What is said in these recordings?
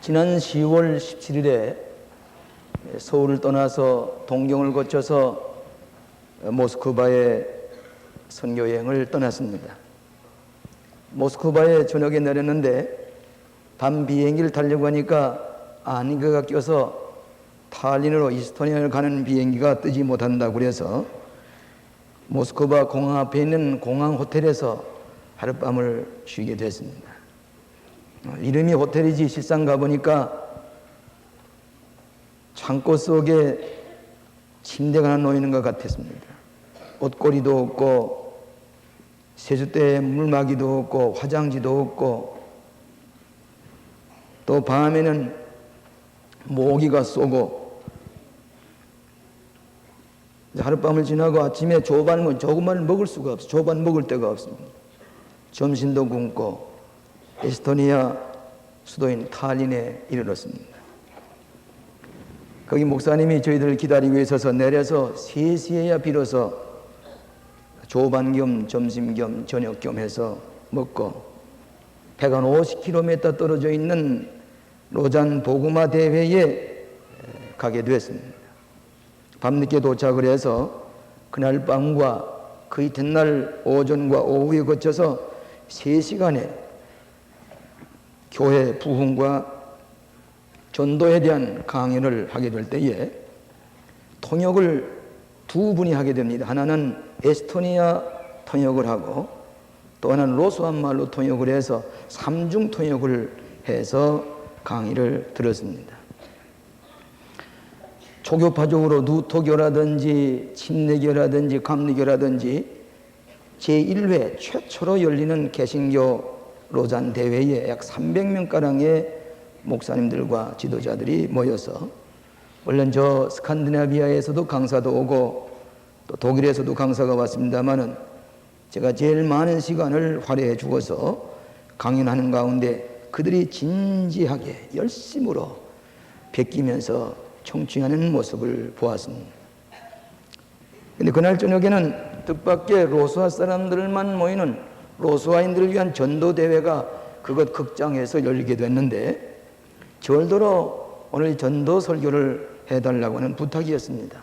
지난 10월 17일에 서울을 떠나서 동경을 거쳐서 모스크바의 선교여행을 떠났습니다. 모스크바에 저녁에 내렸는데 밤 비행기를 타려고 하니까 안개가 껴서 탈린으로 이스토니아를 가는 비행기가 뜨지 못한다고 그래서 모스크바 공항 앞에 있는 공항 호텔에서 하룻밤을 쉬게 됐습니다. 이름이 호텔이지 실상 가보니까 창고 속에 침대가 하나 놓이는 것 같았습니다. 옷걸이도 없고 세숫대에 물막이도 없고 화장지도 없고 또 밤에는 모기가 쏘고 하룻밤을 지나고 아침에 조금만 먹을 수가 없어요. 조반 먹을 데가 없습니다. 점심도 굶고 에스토니아 수도인 탈린에 이르렀습니다. 거기 목사님이 저희들을 기다리고 있어서 내려서 3시에야 비로소 조반 겸 점심 겸 저녁 겸 해서 먹고 배가 50km 떨어져 있는 로잔 복음화 대회에 가게 되었습니다. 밤늦게 도착을 해서 그날 밤과 그 이튿날 오전과 오후에 거쳐서 3시간의 교회 부흥과 전도에 대한 강연을 하게 될 때에 통역을 2분이 하게 됩니다. 하나는 에스토니아 통역을 하고 또 하나는 로스한 말로 통역을 해서 3중 통역을 해서 강의를 들었습니다. 초교파적으로 누토교라든지 침례교라든지 감리교라든지 제1회 최초로 열리는 개신교 로잔 대회에 약 300명가량의 목사님들과 지도자들이 모여서 물론 저 스칸디나비아에서도 강사도 오고 또 독일에서도 강사가 왔습니다마는 제가 제일 많은 시간을 할애해 주어서 강연하는 가운데 그들이 진지하게 열심으로 베끼면서 청취하는 모습을 보았습니다. 근데 그날 저녁에는 뜻밖의 로스와 사람들만 모이는 로스와인들을 위한 전도대회가 그것 극장에서 열리게 됐는데 절도로 오늘 전도 설교를 해달라고 하는 부탁이었습니다.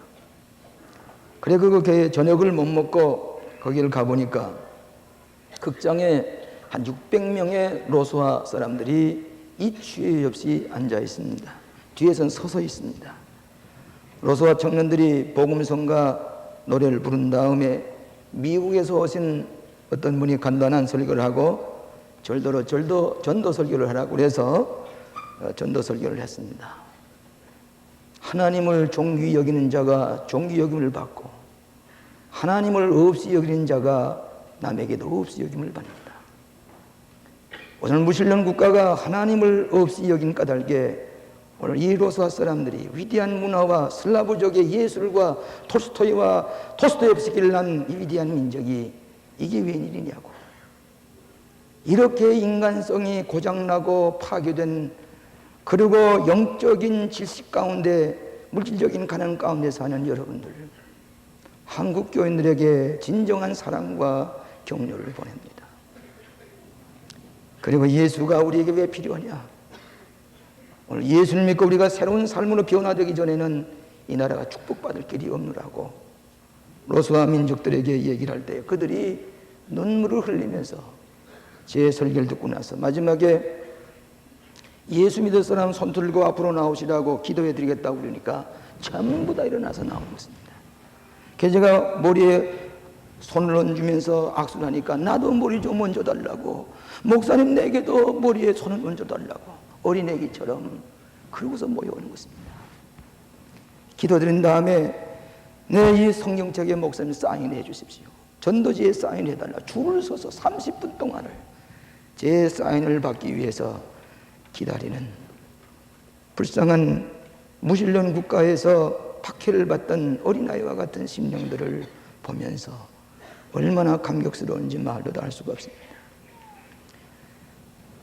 그래 그 저녁을 못 먹고 거기를 가보니까 극장에 한 600명의 로스와 사람들이 이치에 없이 앉아 있습니다. 뒤에선 서서 있습니다. 로스와 청년들이 복음성가 노래를 부른 다음에 미국에서 오신 어떤 분이 간단한 설교를 하고 절도로 전도 설교를 하라고 그래서 전도 설교를 했습니다. 하나님을 종귀 여기는 자가 종귀 여김을 받고 하나님을 없이 여기는 자가 남에게도 없이 여김을 받는다. 오늘 무신론 국가가 하나님을 없이 여긴 까닭에 오늘 이 로스와 사람들이 위대한 문화와 슬라브족의 예술과 토스토옙스키를 난 이 위대한 민족이 이게 웬일이냐고. 이렇게 인간성이 고장나고 파괴된 그리고 영적인 질식 가운데 물질적인 가난 가운데 사는 여러분들 한국 교인들에게 진정한 사랑과 격려를 보냅니다. 그리고 예수가 우리에게 왜 필요하냐? 오늘 예수를 믿고 우리가 새로운 삶으로 변화되기 전에는 이 나라가 축복받을 길이 없느라고 로스와 민족들에게 얘기를 할 때 그들이 눈물을 흘리면서 제 설교를 듣고 나서 마지막에 예수 믿을 사람 손 들고 앞으로 나오시라고 기도해 드리겠다고 그러니까 전부 다 일어나서 나오는 것입니다. 그래서 제가 머리에 손을 얹으면서 악수를 하니까 나도 머리 좀 얹어달라고, 목사님 내게도 머리에 손을 얹어달라고 어린애기처럼 그러고서 모여오는 것입니다. 기도드린 다음에 이 성경책에 목사님 사인해 주십시오. 전도지에 사인해 달라. 줄을 서서 30분 동안을 제 사인을 받기 위해서 기다리는 불쌍한 무신론 국가에서 박해를 받던 어린아이와 같은 심령들을 보면서 얼마나 감격스러운지 말로도 알 수가 없습니다.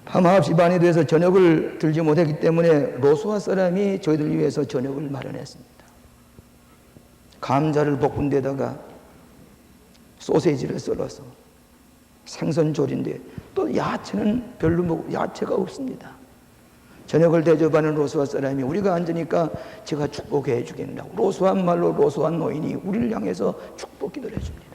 밤 9시 반이 돼서 저녁을 들지 못했기 때문에 로스와 사람이 저희들 위해서 저녁을 마련했습니다. 감자를 볶은 데다가 소세지를 썰어서 생선 조린데 또 야채는 별로 야채가 없습니다. 저녁을 대접하는 로스와 사람이 우리가 앉으니까 제가 축복해 주겠다고 로스한 말로 로스한 노인이 우리를 향해서 축복 기도를 해줍니다.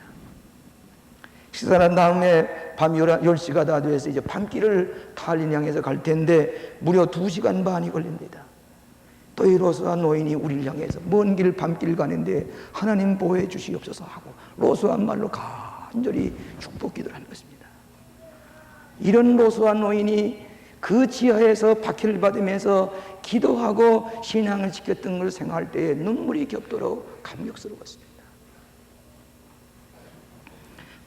식사한 다음에 밤 10시가 다 돼서 이제 밤길을 탈린 향해서 갈 텐데 무려 2시간 반이 걸립니다. 또 이 로스한 노인이 우리를 향해서 먼 길 밤길 가는데 하나님 보호해 주시옵소서 하고 로스한 말로 간절히 축복 기도를 하는 것입니다. 이런 로스한 노인이 그 지하에서 박해를 받으면서 기도하고 신앙을 지켰던 걸 생각할 때에 눈물이 겹도록 감격스러웠습니다.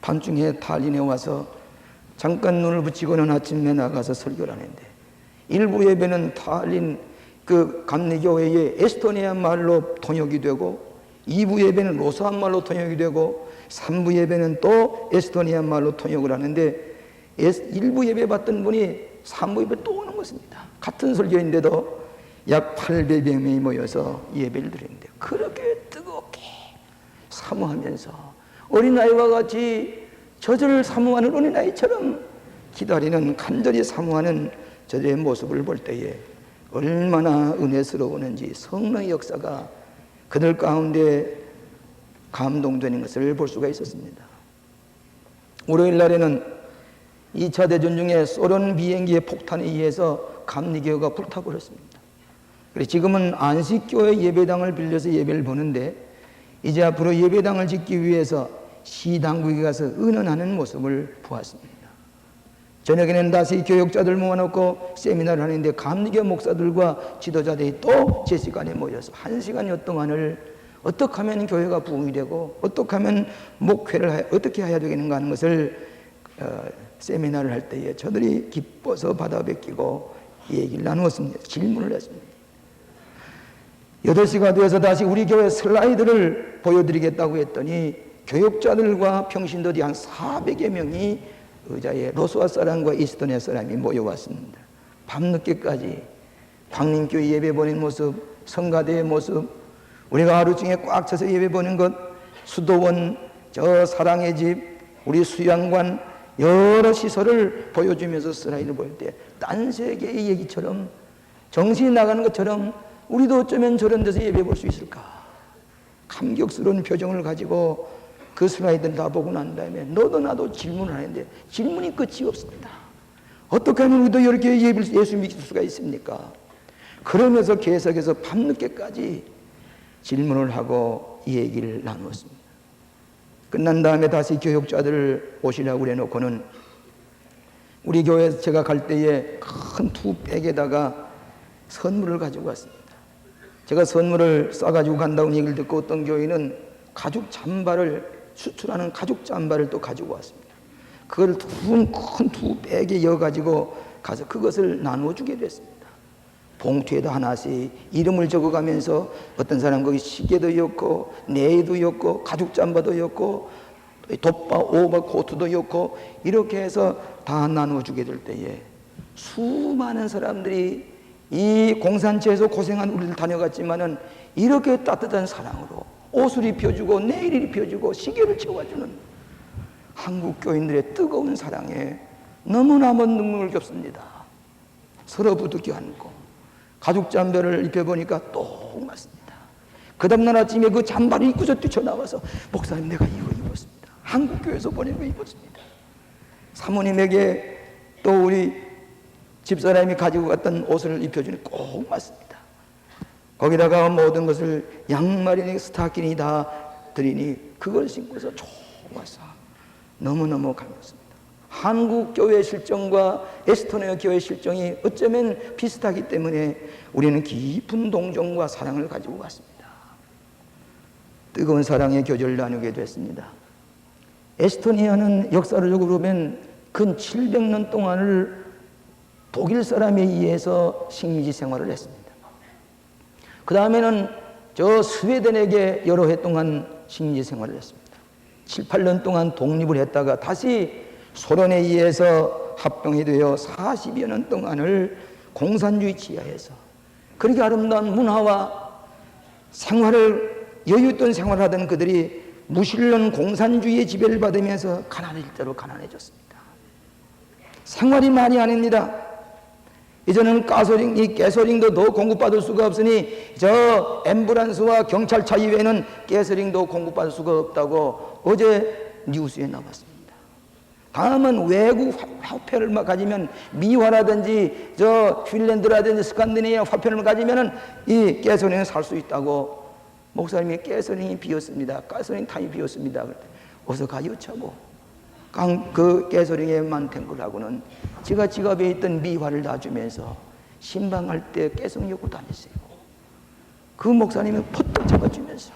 밤중에 탈린에 와서 잠깐 눈을 붙이고는 아침에 나가서 설교를 하는데 일부 예배는 탈린 그 감리교회의 에스토니아 말로 통역이 되고 2부 예배는 로스한 말로 통역이 되고 3부 예배는 또 에스토니아 말로 통역을 하는데 1부 예배 받던 분이 3부 예배 또 오는 것입니다. 같은 설교인데도 약 800명이 모여서 예배를 드리는데 그렇게 뜨겁게 사모하면서 어린아이와 같이 저절을 사모하는 어린아이처럼 기다리는 간절히 사모하는 저들의 모습을 볼 때에 얼마나 은혜스러웠는지 성령의 역사가 그들 가운데 감동되는 것을 볼 수가 있었습니다. 월요일 날에는 2차 대전 중에 소련 비행기의 폭탄에 의해서 감리교회가 불타버렸습니다. 그래서 지금은 안식교회 예배당을 빌려서 예배를 보는데 이제 앞으로 예배당을 짓기 위해서 시당국에 가서 의논하는 모습을 보았습니다. 저녁에는 다시 교역자들 모아놓고 세미나를 하는데 감리교 목사들과 지도자들이 또 제 시간에 모여서 1시간여 동안을 어떻게 하면 교회가 부흥이 되고 어떻게 하면 목회를 어떻게 해야 되겠는가 하는 것을 세미나를 할 때에 저들이 기뻐서 받아 뵙기고 얘기를 나누었습니다. 질문을 했습니다. 8시가 되어서 다시 우리 교회 슬라이드를 보여드리겠다고 했더니 교역자들과 평신도들이 한 400여 명이 의자에 로스와 사람과 이스토니아 사람이 모여왔습니다. 밤늦게까지 광림교회 예배 보낸 모습, 성가대의 모습, 우리가 하루 중에 꽉 차서 예배 보는 것, 수도원, 저 사랑의 집, 우리 수양관 여러 시설을 보여주면서 슬라이드를 보일 때 딴 세계의 얘기처럼 정신이 나가는 것처럼 우리도 어쩌면 저런 데서 예배 볼 수 있을까? 감격스러운 표정을 가지고 그 슬라이드를 다 보고 난 다음에 너도 나도 질문을 하는데 질문이 끝이 없습니다. 어떻게 하면 우리도 이렇게 예수 믿을 수가 있습니까? 그러면서 계속해서 밤늦게까지 질문을 하고 이 얘기를 나누었습니다. 끝난 다음에 다시 교역자들을 오시라고 그래놓고는 우리 교회에서 제가 갈 때에 큰 투백에다가 선물을 가지고 왔습니다. 제가 선물을 싸가지고 간다고 얘기를 듣고 어떤 교회는 가죽 잠바를 수출하는 가죽 잠바를 또 가지고 왔습니다. 그걸 큰 투백에 이어가지고 가서 그것을 나누어주게 됐습니다. 봉투에도 하나씩 이름을 적어가면서 어떤 사람 거기 시계도 였고 네이도 였고 가죽 잠바도 였고 돗바 오버 코트도 였고 이렇게 해서 다 나누어주게 될 때에 수많은 사람들이 이 공산체에서 고생한 우리를 다녀갔지만은 이렇게 따뜻한 사랑으로 옷을 입혀주고 네일을 입혀주고 시계를 채워주는 한국 교인들의 뜨거운 사랑에 너무나 먼 눈물을 겹습니다. 서로 부둥켜 안고 가죽 잠바를 입혀보니까 또 맞습니다. 그 다음날 아침에 그 잠바를 입고서 뛰쳐나와서 목사님 내가 이거 입었습니다. 한국 교회에서 보낸 거 입었습니다. 사모님에게 또 우리 집사람이 가지고 갔던 옷을 입혀주니 꼭 맞습니다. 거기다가 모든 것을 양말이니 스타킹이 다 드리니 그걸 신고서 좋아서 너무너무 감사합니다. 한국 교회 실정과 에스토니아 교회 실정이 어쩌면 비슷하기 때문에 우리는 깊은 동정과 사랑을 가지고 왔습니다. 뜨거운 사랑의 교제를 나누게 됐습니다. 에스토니아는 역사적으로 보면 근 700년 동안을 독일 사람에 의해서 식민지 생활을 했습니다. 그 다음에는 저 스웨덴에게 여러 해 동안 식민지 생활을 했습니다. 7, 8년 동안 독립을 했다가 다시 소련에 의해서 합병이 되어 40여 년 동안을 공산주의 지하에서 그렇게 아름다운 문화와 생활을 여유 있던 생활을 하던 그들이 무신론 공산주의의 지배를 받으면서 가난해질 대로 가난해졌습니다. 생활이 말이 아닙니다. 이제는 가소링, 가솔린도 더 공급받을 수가 없으니 저 앰뷸런스와 경찰차 이외에는 가솔린도 공급받을 수가 없다고 어제 뉴스에 나왔습니다. 다음은 외국 화폐를 가지면 미화라든지 저 핀란드라든지 스칸디네비아 화폐를 가지면은 이 가솔린을 살 수 있다고 목사님이 가솔린이 비었습니다. 가솔린 탄이 비었습니다. 어서 가 여차고 그 가솔린에만 탱글하고는 제가 지갑에 있던 미화를 놔주면서 신방할 때 깨성 엮고 다녔어요. 그 목사님이 퍼뜩 잡아주면서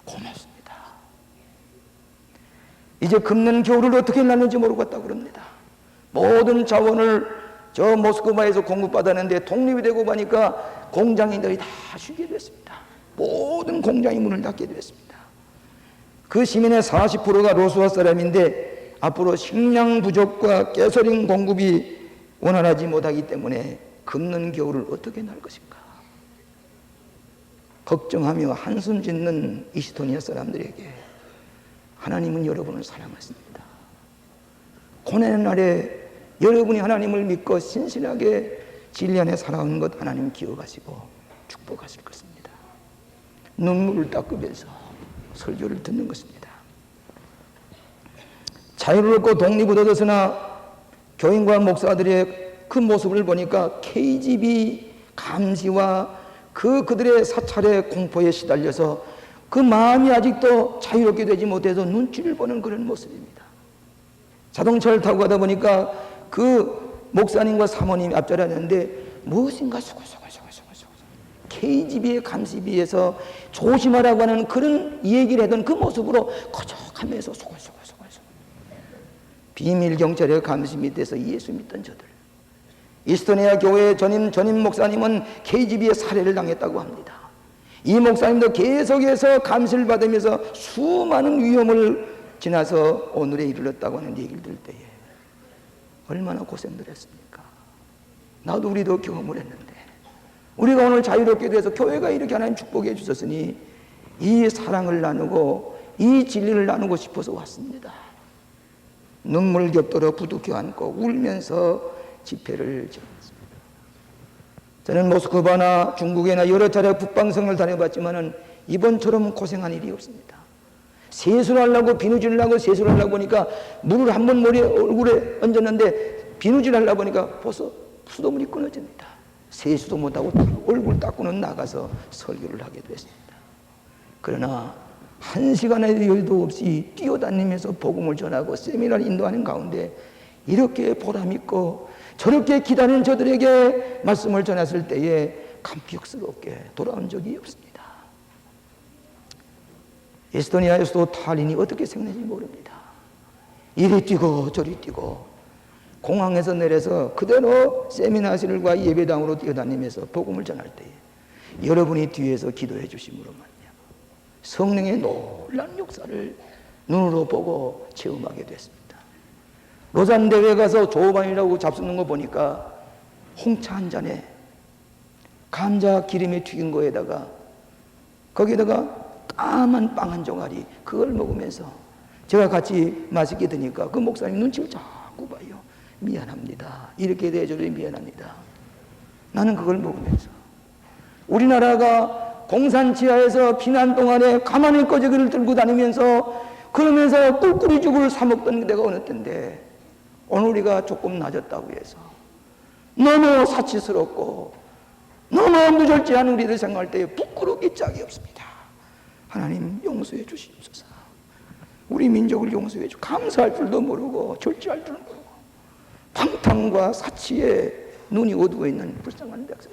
고맙습니다. 이제 긁는 겨울을 어떻게 났는지 모르겠다고 그럽니다. 모든 자원을 저 모스크바에서 공급받았는데 독립이 되고 보니까 공장인들이 다 쉬게 됐습니다. 모든 공장이 문을 닫게 됐습니다. 그 시민의 40%가 로스와 사람인데 앞으로 식량 부족과 가솔린 공급이 원활하지 못하기 때문에 긁는 겨울을 어떻게 날 것인가 걱정하며 한숨 짓는 이스토니아 사람들에게 하나님은 여러분을 사랑하십니다. 고난의 날에 여러분이 하나님을 믿고 신실하게 진리 안에 살아온 것 하나님 기억하시고 축복하실 것입니다. 눈물을 닦으면서 설교를 듣는 것입니다. 자유롭고 독립을 얻었으나 교인과 목사들의 그 모습을 보니까 KGB 감시와 그들의 사찰의 공포에 시달려서 그 마음이 아직도 자유롭게 되지 못해서 눈치를 보는 그런 모습입니다. 자동차를 타고 가다 보니까 그 목사님과 사모님이 앞자리하는데 무엇인가 KGB의 감시비에서 조심하라고 하는 그런 얘기를 하던 그 모습으로 거적하면서 비밀 경찰의 감시 밑에서 예수 믿던 저들. 이스토니아 교회 전임 목사님은 KGB의 살해를 당했다고 합니다. 이 목사님도 계속해서 감시를 받으면서 수많은 위험을 지나서 오늘에 이르렀다고 하는 얘기를 들을 때에 얼마나 고생들 했습니까? 나도 우리도 경험을 했는데 우리가 오늘 자유롭게 돼서 교회가 이렇게 하나님 축복해 주셨으니 이 사랑을 나누고 이 진리를 나누고 싶어서 왔습니다. 눈물 겹도록 부둥켜 안고 울면서 집회를 지냈습니다. 저는 모스크바나 중국이나 여러 차례 북방성을 다녀봤지만은 이번처럼 고생한 일이 없습니다. 세수를 하려고 비누질을 하고 세수를 하려고 보니까 물을 한 번 얼굴에 얹었는데 비누질 하려고 보니까 벌써 수돗물이 끊어집니다. 세수도 못하고 얼굴 닦고는 나가서 설교를 하게 됐습니다. 그러나 한 시간의 여유도 없이 뛰어다니면서 복음을 전하고 세미나를 인도하는 가운데 이렇게 보람있고 저렇게 기다리는 저들에게 말씀을 전했을 때에 감격스럽게 돌아온 적이 없습니다. 에스토니아에서도 탈린이 어떻게 생겼는지 모릅니다. 이리 뛰고 저리 뛰고 공항에서 내려서 그대로 세미나실과 예배당으로 뛰어다니면서 복음을 전할 때에 여러분이 뒤에서 기도해 주심으로 말미암아 성령의 놀라운 역사를 눈으로 보고 체험하게 됐습니다. 로잔 대회 가서 조반이라고 잡수는 거 보니까 홍차 한 잔에 감자 기름에 튀긴 거에다가 거기에다가 까만 빵 한 조각이 그걸 먹으면서 제가 같이 맛있게 드니까 그 목사님 눈치를 자꾸 봐요. 미안합니다. 이렇게 대해줘도 미안합니다. 나는 그걸 먹으면서 우리나라가 공산 지하에서 피난 동안에 가만히 꺼지기를 들고 다니면서 그러면서 꿀꿀이죽을 사 먹던 데가 어느 때인데 오늘 우리가 조금 낮았다고 해서 너무 사치스럽고 너무 무절제한 우리들 생각할 때 부끄럽기 짝이 없습니다. 하나님 용서해 주시옵소서. 우리 민족을 용서해 주고 감사할 줄도 모르고 절제할 줄도 모르고 방탕과 사치에 눈이 어두워 있는 불쌍한 백성.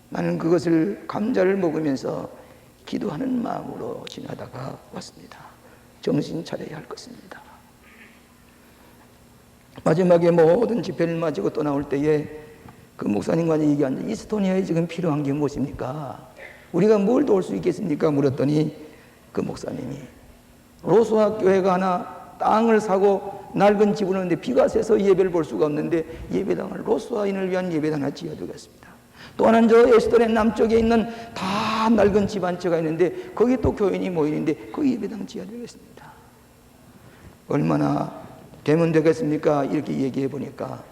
나는 그것을 감자를 먹으면서 기도하는 마음으로 지나다가 왔습니다. 정신 차려야 할 것입니다. 마지막에 모든 집회를 마치고 또 나올 때에 그 목사님과 얘기하는데 이스토니아에 지금 필요한 게 무엇입니까? 우리가 뭘 도울 수 있겠습니까? 물었더니 그 목사님이 로스와 교회가 하나 땅을 사고 낡은 집을 하는데 비가 새서 예배를 볼 수가 없는데 예배당을 로스와인을 위한 예배당을 지어두겠습니다. 또 하나는 저 에스토니아 남쪽에 있는 다 낡은 집 한 채가 있는데 거기 또 교인이 모이는데 그 예배당 지어두겠습니다. 얼마나 되면 되겠습니까? 이렇게 얘기해 보니까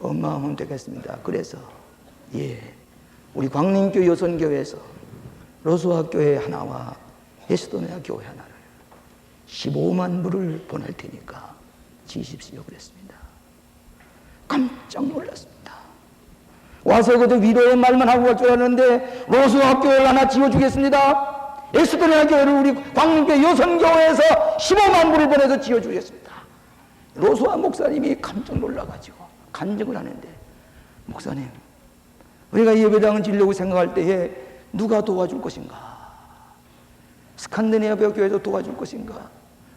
마음은 되겠습니다. 그래서 우리 광림교 여선교회에서 로스와교회 하나와 에스토니아 교회 하나를 15만 불을 보낼 테니까 지십시오 그랬습니다. 깜짝 놀랐습니다. 와서 그저 위로의 말만 하고 갈 줄 알았는데 로스와 교회를 하나 지어주겠습니다. 에스토니아 교회를 우리 광림교 여선교회에서 15만 불을 보내서 지어주겠습니다. 로스와 목사님이 깜짝 놀라가지고 간증을 하는데, 목사님, 우리가 예배당을 지으려고 생각할 때에 누가 도와줄 것인가? 스칸디네비아 교회에서 도와줄 것인가?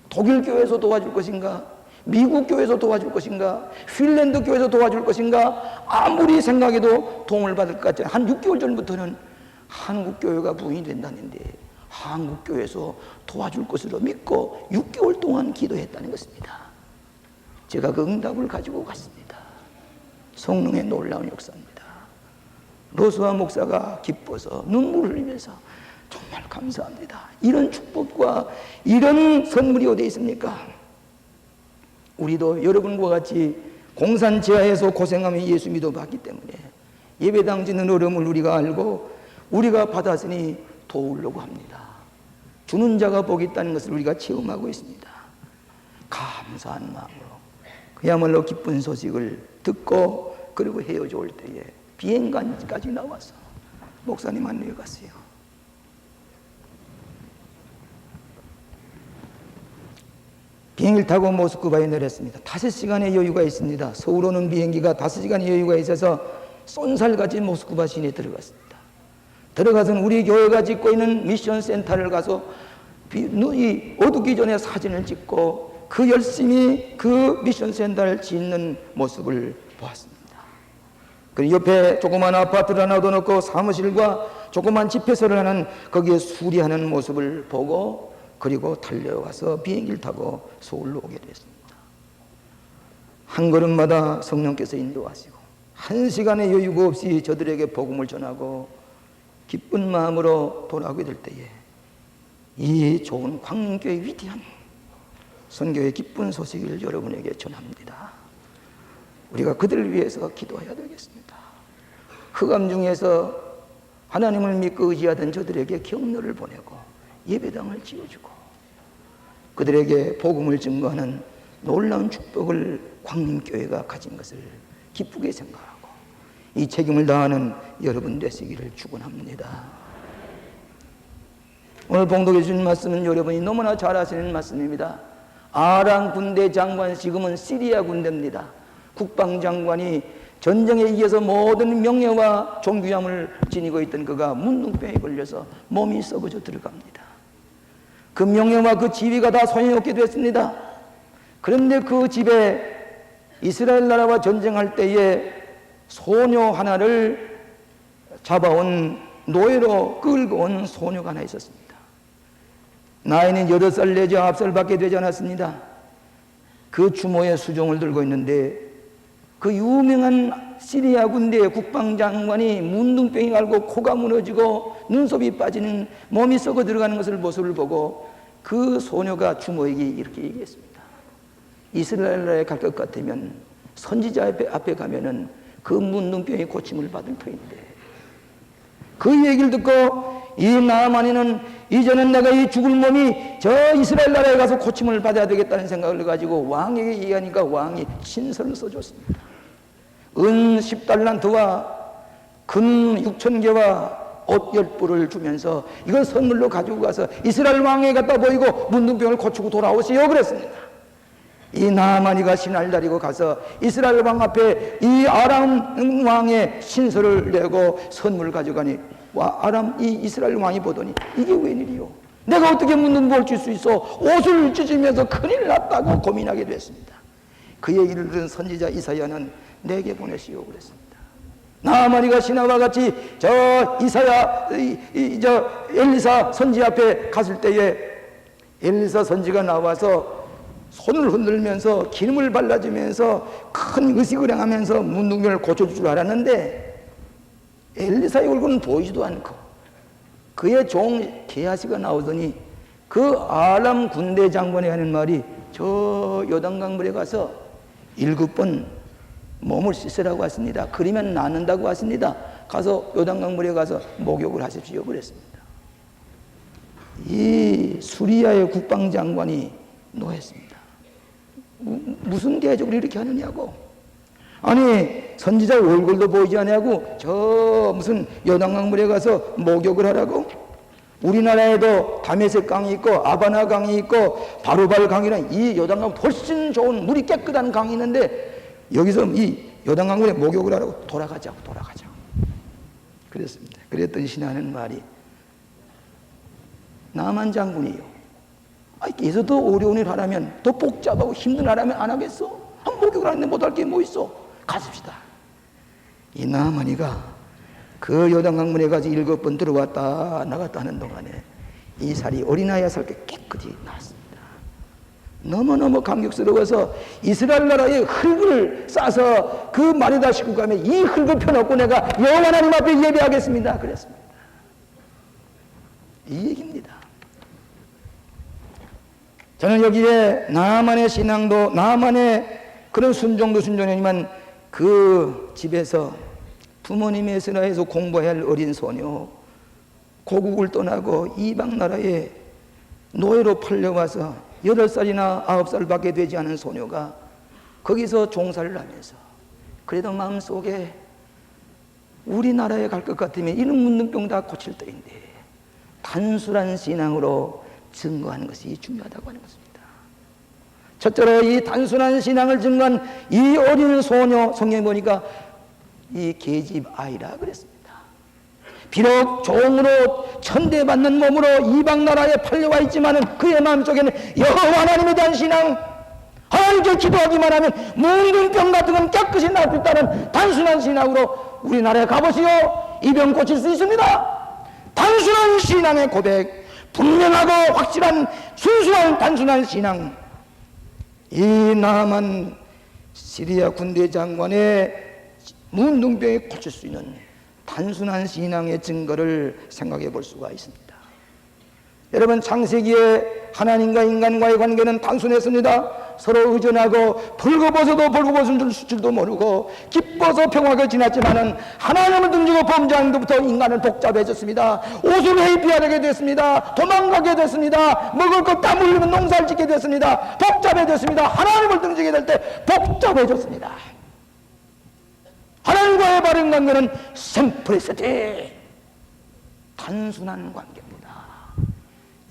독일 교회에서 도와줄 것인가? 미국 교회에서 도와줄 것인가? 핀란드 교회에서 도와줄 것인가? 아무리 생각해도 도움을 받을 것 같지 않아요. 한 6개월 전부터는 한국 교회가 부인이 된다는데 한국 교회에서 도와줄 것으로 믿고 6개월 동안 기도했다는 것입니다. 제가 그 응답을 가지고 갔습니다. 성령의 놀라운 역사입니다. 로스와 목사가 기뻐서 눈물을 흘리면서 정말 감사합니다. 이런 축복과 이런 선물이 어디 있습니까? 우리도 여러분과 같이 공산 지하에서 고생하며 예수 믿어봤기 때문에 예배당 짓는 어려움을 우리가 알고 우리가 받았으니 도우려고 합니다. 주는 자가 복이 있다는 것을 우리가 체험하고 있습니다. 감사한 마음으로 그야말로 기쁜 소식을 듣고 그리고 헤어져 올 때에 비행관까지 나와서 목사님 안내해 갔어요. 비행기를 타고 모스크바에 내렸습니다. 5시간의 여유가 있습니다. 서울 오는 비행기가 5시간의 여유가 있어서 쏜살같이 모스크바 시내에 들어갔습니다. 들어가서는 우리 교회가 짓고 있는 미션 센터를 가서 눈이 어둡기 전에 사진을 찍고 그 열심히 그 미션 센터를 짓는 모습을 보았습니다. 그리고 옆에 조그만 아파트를 하나 둬놓고 사무실과 조그만 집회소를 하는 거기에 수리하는 모습을 보고 그리고 달려가서 비행기를 타고 서울로 오게 됐습니다. 한 걸음마다 성령께서 인도하시고 1시간의 여유가 없이 저들에게 복음을 전하고 기쁜 마음으로 돌아오게 될 때에 이 좋은 광교의 위대한 선교의 기쁜 소식을 여러분에게 전합니다. 우리가 그들을 위해서 기도해야 되겠습니다. 흑암 중에서 하나님을 믿고 의지하던 저들에게 격려를 보내고 예배당을 지어주고 그들에게 복음을 증거하는 놀라운 축복을 광림교회가 가진 것을 기쁘게 생각하고 이 책임을 다하는 여러분 되시기를 축원합니다. 오늘 봉독해 주신 말씀은 여러분이 너무나 잘 아시는 말씀입니다. 아람 군대 장관, 지금은 시리아 군대입니다. 국방장관이 전쟁에 이겨서 모든 명예와 존귀함을 지니고 있던 그가 문둥병에 걸려서 몸이 썩어져 들어갑니다. 그 명예와 그 지위가 다 소용없게 됐습니다. 그런데 그 집에 이스라엘 나라와 전쟁할 때에 소녀 하나를 잡아온 노예로 끌고 온 소녀가 하나 있었습니다. 나이는 8살 내지 9살밖에 되지 않았습니다. 그 추모의 수종을 들고 있는데 그 유명한 시리아 군대의 국방장관이 문둥병이 갈고 코가 무너지고 눈썹이 빠지는 몸이 썩어 들어가는 모습을 보고 그 소녀가 주모에게 이렇게 얘기했습니다. 이스라엘 나라에 갈 것 같으면 선지자 앞에 가면은 그 문둥병이 고침을 받을 터인데, 그 얘기를 듣고 이 나아만이는 이제는 내가 이 죽을 몸이 저 이스라엘 나라에 가서 고침을 받아야 되겠다는 생각을 가지고 왕에게 얘기하니까 왕이 신설을 써줬습니다. 은 10달란트와 금 6,000개와 옷 10불을 주면서 이걸 선물로 가지고 가서 이스라엘 왕에게 갖다 보이고 문둥병을 고치고 돌아오세요 그랬습니다. 이 나아만이가 신을 다리고 가서 이스라엘 왕 앞에 이 아람 왕의 신설을 내고 선물을 가져가니 이 이스라엘 왕이 보더니 이게 웬일이요? 내가 어떻게 문둥병을 줄 수 있어? 옷을 찢으면서 큰일 났다고 고민하게 됐습니다. 그 얘기를 들은 선지자 이사야는 내게 보내시오 그랬습니다. 나아만이가 신하와 같이 저 이사야 저 엘리사 선지 앞에 갔을 때에 엘리사 선지가 나와서 손을 흔들면서 기름을 발라주면서 큰 의식을 행하면서 문둥병을 고쳐줄 줄 알았는데 엘리사의 얼굴은 보이지도 않고 그의 종 게하시가 나오더니 그 아람 군대 장관이 하는 말이 저 요단강물에 가서 7번 몸을 씻으라고 하십니다. 그러면 낫는다고 하십니다. 가서 요단강물에 가서 목욕을 하십시오 그랬습니다. 이 수리아의 국방장관이 노했습니다. 무슨 대적으로 이렇게 하느냐고. 아니 선지자 얼굴도 보이지 않냐고 저 무슨 요단강물에 가서 목욕을 하라고. 우리나라에도 다메섹 강이 있고 아바나 강이 있고 바로발 강이란 이 요단강 훨씬 좋은 물이 깨끗한 강이 있는데 여기서 이 요단강물에 목욕을 하라고. 돌아가자고 그랬습니다. 그랬더니 신하는 말이 나만 장군이요, 계속 어려운 일 하라면 더 복잡하고 힘든 일 하라면 안 하겠어? 한 목욕을 하는데 못할 게 뭐 있어? 가십시다. 이 나만이가 그 요단강물에 가서 7번 들어왔다 나갔다 하는 동안에 이 살이 어린아이의 살게 깨끗이 나왔습니다. 너무너무 감격스러워서 이스라엘 나라의 흙을 싸서 그 마리다 식구가 하면 이 흙을 펴놓고 내가 여호와 하나님 앞에 예배하겠습니다 그랬습니다. 이 얘기입니다. 저는 여기에 나만의 신앙도 나만의 그런 순종도 순종이지만 그 집에서 부모님의 나라에서 공부해야 할 어린 소녀 고국을 떠나고 이방 나라에 노예로 팔려와서 8살이나 9살밖에 되지 않은 소녀가 거기서 종사를 하면서 그래도 마음속에 우리나라에 갈 것 같으면 이런 문둥병 다 고칠 때인데 단순한 신앙으로 증거하는 것이 중요하다고 하는 것입니다. 첫째로 이 단순한 신앙을 증거한 이 어린 소녀, 성경에 보니까 이 계집 아이라 그랬습니다. 비록 종으로 천대받는 몸으로 이방 나라에 팔려와 있지만은 그의 마음속에는 여호와 하나님에 대한 신앙, 하나님께 기도하기만 하면 문둥병 같은 건 깨끗이 나을 수 있다는 단순한 신앙으로 우리나라에 가보시오. 이 병 고칠 수 있습니다. 단순한 신앙의 고백, 분명하고 확실한 순수한 단순한 신앙. 이 나만 시리아 군대 장관의 문둥병에 고칠 수 있는 단순한 신앙의 증거를 생각해 볼 수가 있습니다. 여러분, 창세기에 하나님과 인간과의 관계는 단순했습니다. 서로 의존하고 벌거벗어도 벌거벗은 줄도 모르고 기뻐서 평화가 지났지만은 하나님을 등지고 범죄하는 것부터 인간은 복잡해졌습니다. 옷을 회피하게 됐습니다. 도망가게 됐습니다. 먹을 것 땀 흘리면 농사를 짓게 됐습니다. 복잡해졌습니다. 하나님을 등지게 될 때 복잡해졌습니다. 하나님과의 바른 관계는 심플리시티, 단순한 관계입니다.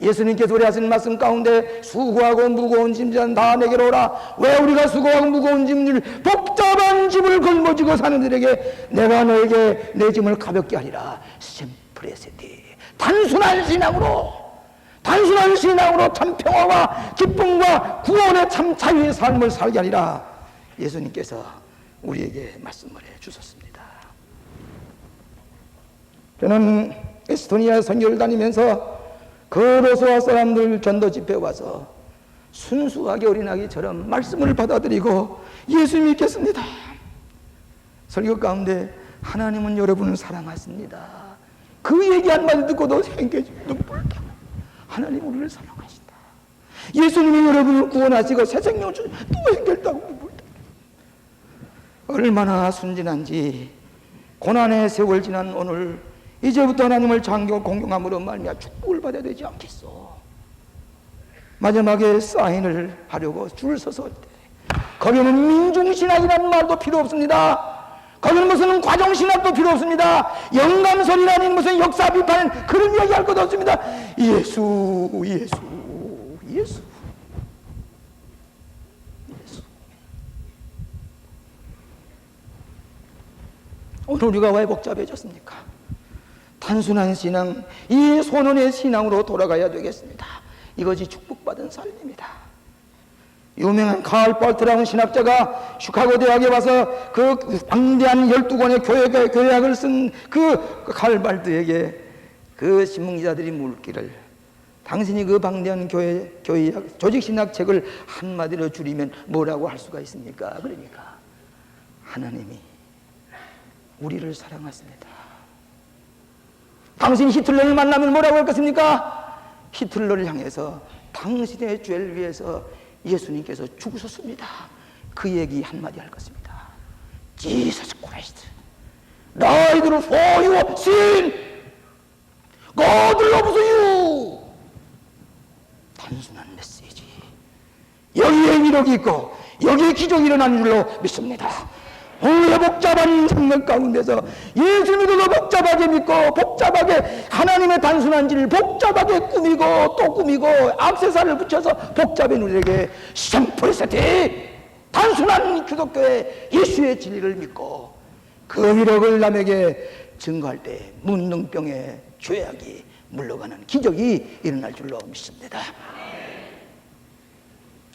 예수님께서 우리 하신 말씀 가운데 수고하고 무거운 짐진 다 내게로 오라. 왜 우리가 수고하고 무거운 짐을 복잡한 짐을 걸머지고 사는 들에게 내가 너에게 내 짐을 가볍게 하리라. 심플리시티, 단순한 신앙으로 참 평화와 기쁨과 구원의 참 자유의 삶을 살게 하리라. 예수님께서 우리에게 말씀을 해 주셨습니다. 저는 에스토니아 선교를 다니면서 그 로스와 사람들 전도 집회 와서 순수하게 어린아기처럼 말씀을 받아들이고 예수 믿겠습니다. 설교 가운데 하나님은 여러분을 사랑하십니다. 그 얘기 한마디 듣고도 생겨지 눈물 나. 하나님 우리를 사랑하신다. 예수님이 여러분을 구원하시고 새 생명을 주시고 또 생겼다고 눈물 나. 얼마나 순진한지. 고난의 세월 지난 오늘 이제부터 하나님을 장교 공경함으로 말미암아 축복을 받아야 되지 않겠소. 마지막에 사인을 하려고 줄 섰을 때 거기는 민중신학이라는 말도 필요 없습니다. 거기는 무슨 과정신학도 필요 없습니다. 영감선이라는 무슨 역사 비판 그런 이야기 할 것도 없습니다. 예수. 오늘 우리가 왜 복잡해졌습니까? 단순한 신앙, 이 소년의 신앙으로 돌아가야 되겠습니다. 이것이 축복받은 삶입니다. 유명한 칼 볼트라는 신학자가 시카고 대학에 와서 그 방대한 12권의 교회학을 쓴 그 칼 볼트에게 그 신문기자들이 묻기를, 당신이 그 방대한 교회학 조직신학 책을 한마디로 줄이면 뭐라고 할 수가 있습니까? 그러니까 하나님이 우리를 사랑하십니다. 당신 히틀러를 만나면 뭐라고 할 것입니까? 히틀러를 향해서 당신의 죄를 위해서 예수님께서 죽으셨습니다. 그 얘기 한마디 할 것입니다. Jesus Christ died for your sin. God loves you. 단순한 메시지. 여기에 기록이 있고 여기에 기적이 일어나는 줄로 믿습니다. 오늘의 복잡한 생각 가운데서 예수 믿어도 복잡하게 믿고 복잡하게 하나님의 단순한 진리를 복잡하게 꾸미고 또 꾸미고 액세서리를 붙여서 복잡한 우리에게 심플리시티 단순한 기독교의 예수의 진리를 믿고 그 위력을 남에게 증거할 때 문둥병의 죄악이 물러가는 기적이 일어날 줄로 믿습니다.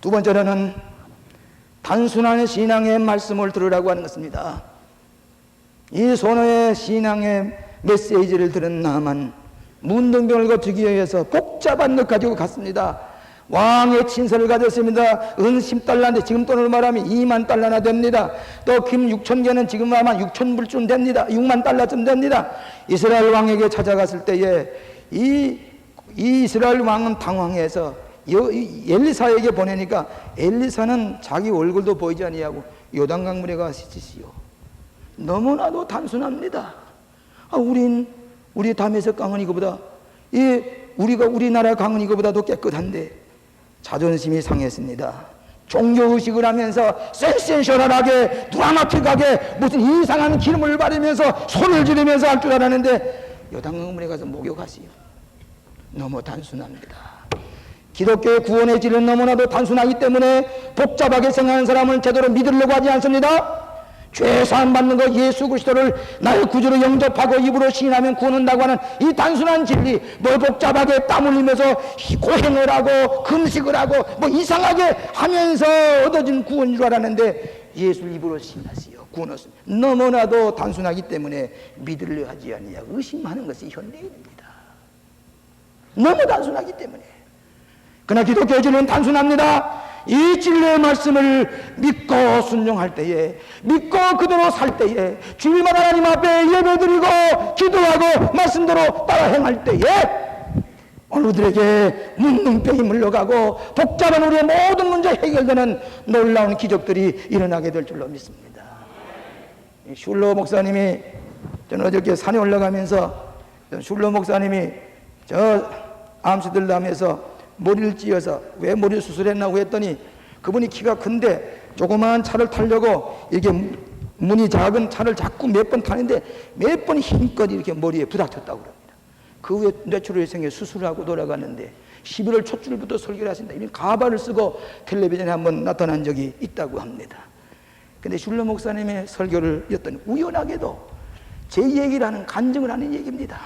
두 번째로는 단순한 신앙의 말씀을 들으라고 하는 것입니다. 이 소노의 신앙의 메시지를 들은 나만 문둥병을 거치기 위해서 복잡한 것 가지고 갔습니다. 왕의 친서를 가졌습니다. 은 10달러인데 지금 돈으로 말하면 2만 달러나 됩니다. 또 금 6천 개는 지금 아마 6천 불쯤 됩니다. 6만 달러쯤 됩니다. 이스라엘 왕에게 찾아갔을 때에 이 이스라엘 왕은 당황해서 엘리사에게 보내니까 엘리사는 자기 얼굴도 보이지 아니하고 요단강 물에 가서 씻으시오. 너무나도 단순합니다. 우리 다메섹 강은 이거보다 우리나라 강은 이거보다도 깨끗한데 자존심이 상했습니다. 종교의식을 하면서 센세이셔널하게 드라마틱하게 무슨 이상한 기름을 바르면서 소리를 지르면서 할 줄 알았는데 요단강 물에 가서 목욕하시오. 너무 단순합니다. 기독교의 구원의 질은 너무나도 단순하기 때문에 복잡하게 생각하는 사람은 제대로 믿으려고 하지 않습니다. 죄 사함 받는 것, 예수 그리스도를 나의 구주로 영접하고 입으로 시인하면 구원한다고 하는 이 단순한 진리, 뭘 복잡하게 땀 흘리면서 고행을 하고 금식을 하고 뭐 이상하게 하면서 얻어진 구원인 줄 알았는데 예수를 입으로 시인하시오. 구원 얻습니다. 너무나도 단순하기 때문에 믿으려 하지 아니하고 의심하는 것이 현대인입니다. 너무 단순하기 때문에. 그러나 기독교의 진리는 단순합니다. 이 진리의 말씀을 믿고 순종할 때에, 믿고 그대로 살 때에, 주일마다 하나님 앞에 예배드리고 기도하고 말씀대로 따라 행할 때에 오늘들에게 문둥병이 물러가고 복잡한 우리의 모든 문제 해결되는 놀라운 기적들이 일어나게 될 줄로 믿습니다. 슐러 목사님이, 저는 어저께 산에 올라가면서 슐러 목사님이 저 암스테르담에서 머리를 찧어서 왜 머리 수술했나고 했더니 그분이 키가 큰데 조그마한 차를 타려고 이렇게 문이 작은 차를 자꾸 몇 번 타는데 몇 번 힘껏 이렇게 머리에 부닥쳤다고 그럽니다. 그 후에 뇌출혈이 생겨 수술을 하고 돌아갔는데 11월 첫 줄부터 설교를 하신다. 이런 가발을 쓰고 텔레비전에 한번 나타난 적이 있다고 합니다. 근데 슐러 목사님의 설교를 였더니 우연하게도 제 얘기를 하는 간증을 하는 얘기입니다.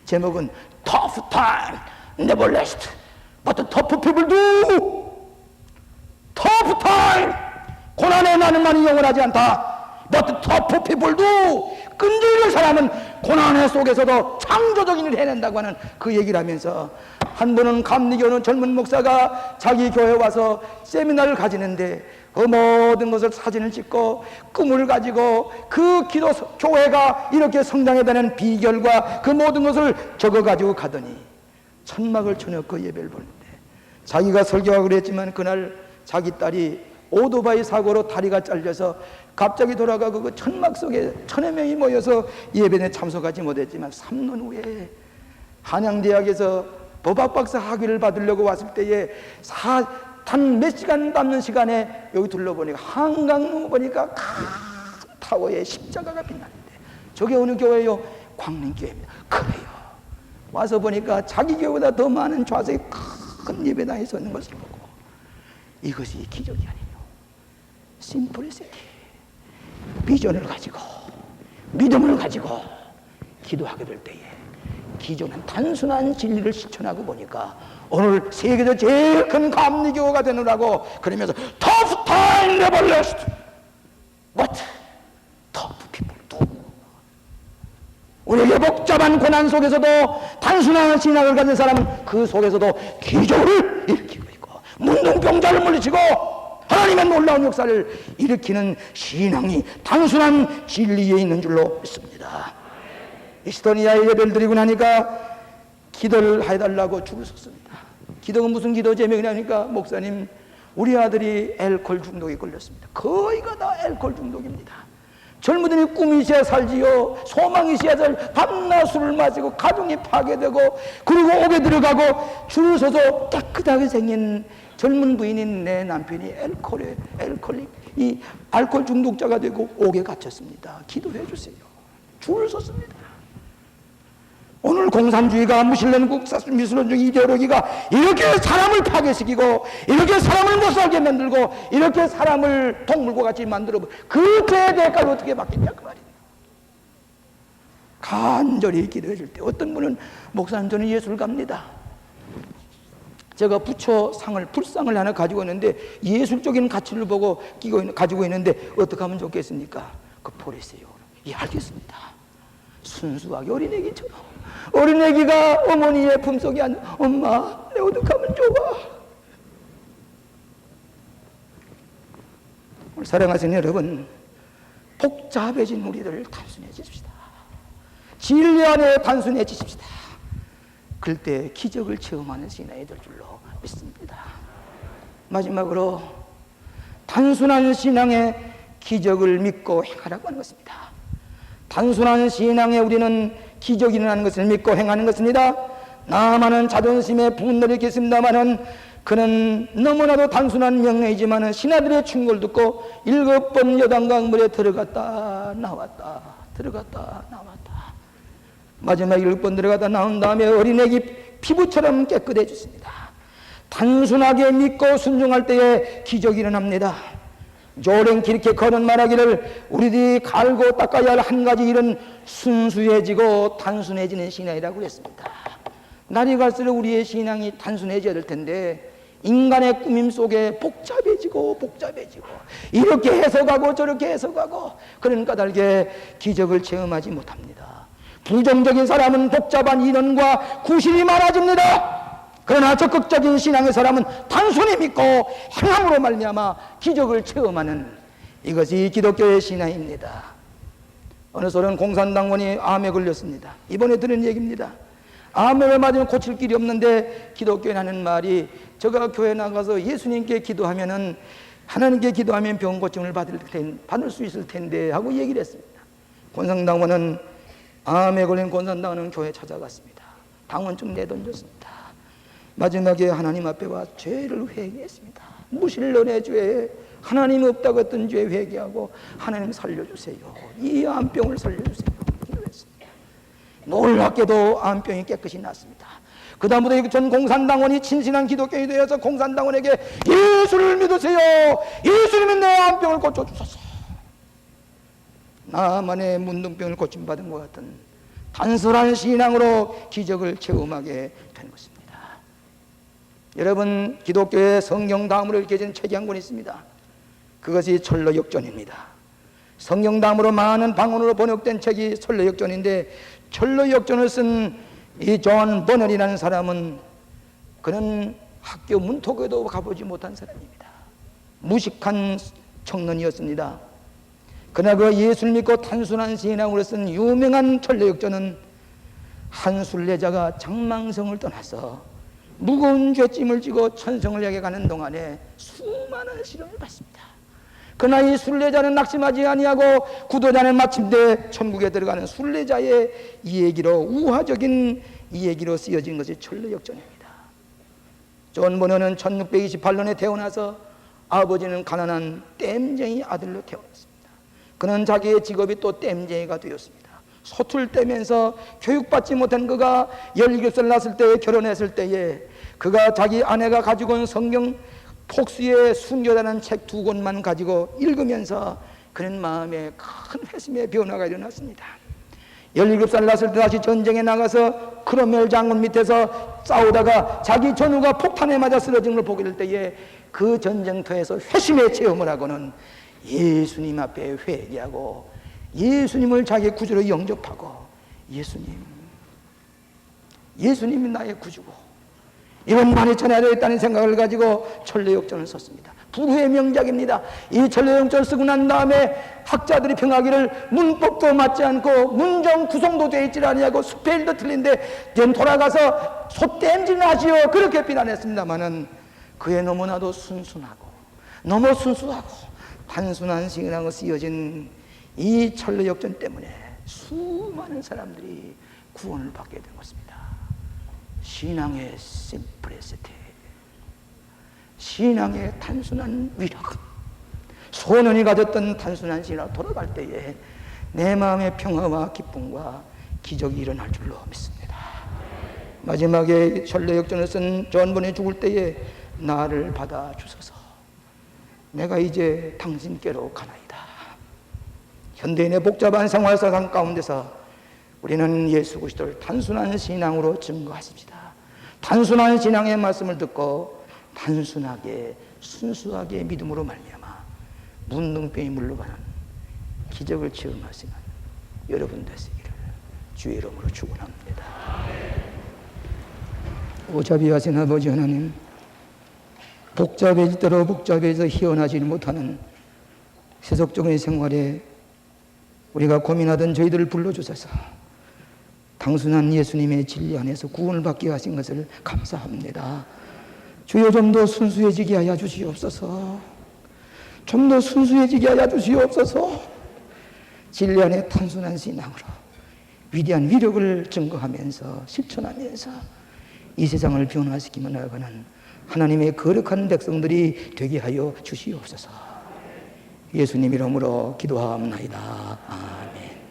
제목은 Tough time, never last. But the tough people do. Tough time. 고난의 나는만이 영원하지 않다. But the tough people do. 끈질긴 사람은 고난의 속에서도 창조적인 일을 해낸다고 하는 그 얘기를 하면서 한 번은 감리교는 젊은 목사가 자기 교회에 와서 세미나를 가지는데 그 모든 것을 사진을 찍고 꿈을 가지고 그 기도 교회가 이렇게 성장해가는 비결과 그 모든 것을 적어가지고 가더니 천막을 쳐놓고 예배를 보는데 자기가 설교하고 그랬지만 그날 자기 딸이 오토바이 사고로 다리가 잘려서 갑자기 돌아가고 그 천막 속에 1000여 명이 모여서 예배에 참석하지 못했지만 3년 후에 한양대학에서 법학박사 학위를 받으려고 왔을 때에 단 몇 시간 남는 시간에 여기 둘러보니까 한강 보니까 큰 타워에 십자가가 빛나는데 저게 어느 교회요? 광림교회입니다. 그래요. 와서 보니까 자기 교회보다 더 많은 좌석이 큰 예배당에 서 있는 것을 보고 이것이 기적이 아니요 심플리시티, 비전을 가지고 믿음을 가지고 기도하게 될 때에 기존은 단순한 진리를 실천하고 보니까 오늘 세계에서 제일 큰 감리교가 되느라고 그러면서 Tough time never last. What? Tough people do. 우리에게 복잡한 고난 속에서도 단순한 신앙을 가진 사람은 그 속에서도 기적을 일으키고 있고 문둥병자를 물리치고 하나님의 놀라운 역사를 일으키는 신앙이 단순한 진리에 있는 줄로 믿습니다. 이스토니아에 예배를 드리고 나니까 기도를 해달라고 줄을 섰습니다. 기도가 무슨 기도 제목이냐니까 목사님 우리 아들이 알코올 중독에 걸렸습니다. 거의가 다 알코올 중독입니다. 젊은이들이 꿈이 있어야 살지요. 소망이 있어야 살. 밤낮 술을 마시고 가정이 파괴되고, 그리고 옥에 들어가고 줄 서서 깨끗하게 생긴 젊은 부인인 내 남편이 알코올릭, 이 알코올 중독자가 되고 옥에 갇혔습니다. 기도해 주세요. 줄을 섰습니다. 오늘 공산주의가, 무신론 미술론적 이데올로기가 이렇게 사람을 파괴시키고, 이렇게 사람을 못살게 만들고, 이렇게 사람을 동물과 같이 만들어, 그 죄의 대가를 어떻게 받겠냐 그 말이에요. 간절히 기도해 줄 때 어떤 분은, 목사님 저는 예술 갑니다. 제가 불상을 하나 가지고 있는데 예술적인 가치를 보고 가지고 있는데 어떻게 하면 좋겠습니까? 그 버리세요. 예, 알겠습니다. 순수하게 어린애기가 어머니의 품속에 앉아, 엄마 내가 어떻게 하면 좋아? 오늘 사랑하시는 여러분, 복잡해진 우리들 단순해지십시다. 진리 안에 단순해지십시다. 그럴 때 기적을 체험하는 신앙이 될 줄로 믿습니다. 마지막으로 단순한 신앙의 기적을 믿고 행하라고 하는 것입니다. 단순한 신앙에 우리는 기적이 일어나는 것을 믿고 행하는 것입니다. 나만은 자존심에 분노를 일으켰습니다마는 그는 너무나도 단순한 명령이지만 신하들의 충고를 듣고 7번 요단강 물에 들어갔다 나왔다, 들어갔다 나왔다. 마지막 7번 들어갔다 나온 다음에 어린애기 피부처럼 깨끗해졌습니다. 단순하게 믿고 순종할 때에 기적이 일어납니다. 조랭키 이렇게 거는 말하기를 우리들이 갈고 닦아야 할 한 가지 일은 순수해지고 단순해지는 신앙이라고 했습니다. 날이 갈수록 우리의 신앙이 단순해져야 될 텐데 인간의 꾸밈 속에 복잡해지고 이렇게 해석하고 저렇게 해석하고, 그러니까 까닭에 기적을 체험하지 못합니다. 부정적인 사람은 복잡한 이론과 구실이 많아집니다. 그러나 적극적인 신앙의 사람은 단순히 믿고 행함으로 말미암아 기적을 체험하는, 이것이 기독교의 신앙입니다. 어느 소련 공산당원이 암에 걸렸습니다. 이번에 들은 얘기입니다. 암을 맞으면 고칠 길이 없는데 기독교에 하는 말이, 제가 교회 나가서 예수님께 기도하면은, 하나님께 기도하면 병 고침을 받을 수 있을 텐데 하고 얘기를 했습니다. 공산당원은, 암에 걸린 공산당원은 교회에 찾아갔습니다. 당원증 내던졌습니다. 마지막에 하나님 앞에 와 죄를 회개했습니다. 무신론의 죄, 하나님 없다고 했던 죄 회개하고, 하나님 살려주세요, 이 암병을 살려주세요 기도했습니다. 놀랍게도 암병이 깨끗이 났습니다. 그 다음부터 전 공산당원이 진실한 기독교인이 되어서 공산당원에게 예수를 믿으세요, 예수님은 내 암병을 고쳐주소서. 나만의 문둥병을 고침받은 것 같은 단순한 신앙으로 기적을 체험하게 되는 것입니다. 여러분, 기독교의 성경 다음으로 읽혀진 책이 한 권 있습니다. 그것이 철로역전입니다. 성경 다음으로 많은 방언으로 번역된 책이 철로역전인데, 철로역전을 쓴 이 존 버널이라는 사람은, 그는 학교 문턱에도 가보지 못한 사람입니다. 무식한 청년이었습니다. 그러나 그 예수를 믿고 단순한 신앙으로 쓴 유명한 철로역전은, 한 순례자가 장망성을 떠나서 무거운 죄짐을 지고 천성을 향해 가는 동안에 수많은 시련을 받습니다. 그러나 이 순례자는 낙심하지 아니하고 구도자는 마침내 천국에 들어가는 순례자의 이야기로, 우화적인 이야기로 쓰여진 것이 철로역전입니다. 존 버너는 1628년에 태어나서 아버지는 가난한 땜쟁이 아들로 태어났습니다. 그는 자기의 직업이 또 땜쟁이가 되었습니다. 소투를 떼면서 교육받지 못한 그가 17살 났을 때에, 결혼했을 때에 그가 자기 아내가 가지고 온 성경 폭수의 순교라는 책 2권만 가지고 읽으면서 그는 마음에 큰 회심의 변화가 일어났습니다. 17살 났을 때 다시 전쟁에 나가서 크로멜 장군 밑에서 싸우다가 자기 전우가 폭탄에 맞아 쓰러진 걸 보게 될 때에 그 전쟁터에서 회심의 체험을 하고는 예수님 앞에 회개하고 예수님을 자기 구주로 영접하고, 예수님이 나의 구주고 이런 말이 전해야 되겠다는 생각을 가지고 철로역전을 썼습니다. 불후의 명작입니다. 이 철로역전을 쓰고 난 다음에 학자들이 평하기를 문법도 맞지 않고 문정 구성도 되어 있지 아니하고 스펠도 틀린데 돌아가서 소땜질 하시오, 그렇게 비난했습니다마는 그의 너무나도 순수하고 단순한 신앙으로 쓰여진 이 철로 역전 때문에 수많은 사람들이 구원을 받게 된 것입니다. 신앙의 심플리시티, 신앙의 단순한 위력, 소년이 가졌던 단순한 신앙 돌아갈 때에 내 마음의 평화와 기쁨과 기적이 일어날 줄로 믿습니다. 마지막에 철로 역전을 쓴 존 번이 죽을 때에 나를 받아 주소서. 내가 이제 당신께로 가나이다. 현대인의 복잡한 생활사상 가운데서 우리는 예수 그리스도를 단순한 신앙으로 증거하십시다. 단순한 신앙의 말씀을 듣고 단순하게 순수하게 믿음으로 말미암아 문둥병이 물러가는 기적을 체험하시는 여러분 되시기를 주의 이름으로 축원합니다. 오자비하신 아버지 하나님, 복잡해지도록 복잡해서 헤어나지 못하는 세속적인 생활에 우리가 고민하던 저희들을 불러주셔서 단순한 예수님의 진리 안에서 구원을 받게 하신 것을 감사합니다. 주여, 좀 더 순수해지게 하여 주시옵소서. 좀 더 순수해지게 하여 주시옵소서. 진리 안에 단순한 신앙으로 위대한 위력을 증거하면서 실천하면서 이 세상을 변화시키며 나아가는 하나님의 거룩한 백성들이 되게 하여 주시옵소서. 예수님 이름으로 기도하옵나이다. 아멘.